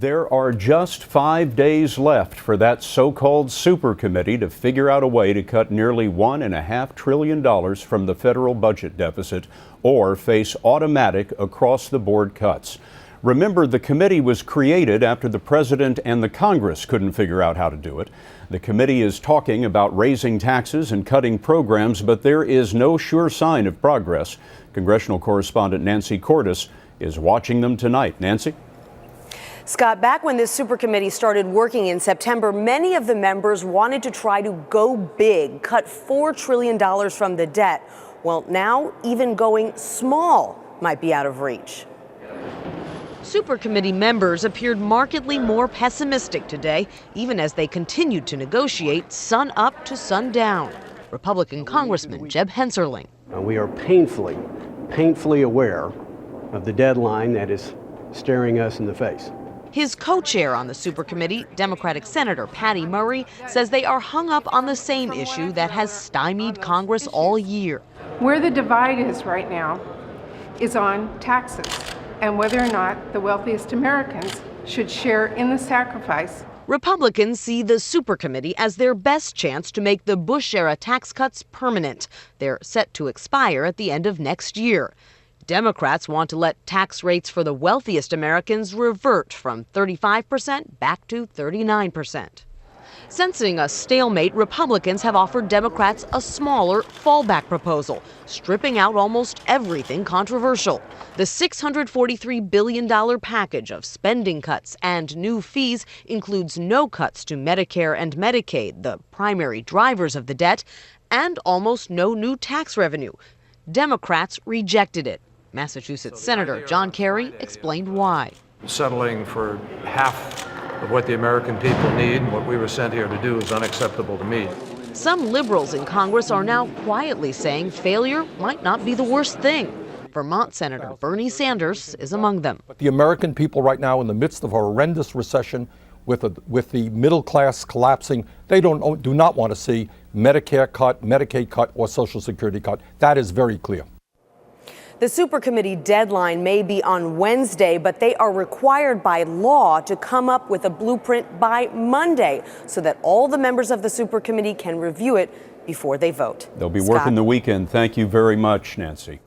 There are just 5 days left for that so-called supercommittee to figure out a way to cut nearly $1.5 trillion from the federal budget deficit or face automatic across-the-board cuts. Remember, the committee was created after the president and the Congress couldn't figure out how to do it. The committee is talking about raising taxes and cutting programs, but there is no sure sign of progress. Congressional correspondent Nancy Cordes is watching them tonight. Nancy? Scott, back when this supercommittee started working in September, many of the members wanted to try to go big, cut $4 trillion from the debt. Well, now even going small might be out of reach. Supercommittee members appeared markedly more pessimistic today, even as they continued to negotiate sun up to sundown. Republican Congressman Jeb Hensarling. We are painfully aware of the deadline that is staring us in the face. His co-chair on the supercommittee, Democratic Senator Patty Murray, says they are hung up on the same issue that has stymied Congress all year. Where the divide is right now is on taxes and whether or not the wealthiest Americans should share in the sacrifice. Republicans see the supercommittee as their best chance to make the Bush-era tax cuts permanent. They're set to expire at the end of next year. Democrats want to let tax rates for the wealthiest Americans revert from 35% back to 39%. Sensing a stalemate, Republicans have offered Democrats a smaller fallback proposal, stripping out almost everything controversial. The $643 billion package of spending cuts and new fees includes no cuts to Medicare and Medicaid, the primary drivers of the debt, and almost no new tax revenue. Democrats rejected it. Massachusetts Senator John Kerry explained why. Settling for half of what the American people need and what we were sent here to do is unacceptable to me. Some liberals in Congress are now quietly saying failure might not be the worst thing. Vermont Senator Bernie Sanders is among them. The American people right now, in the midst of a horrendous recession, with the middle class collapsing, they do not want to see Medicare cut, Medicaid cut, or Social Security cut. That is very clear. The supercommittee deadline may be on Wednesday, but they are required by law to come up with a blueprint by Monday so that all the members of the supercommittee can review it before they vote. They'll be working the weekend. Thank you very much, Nancy.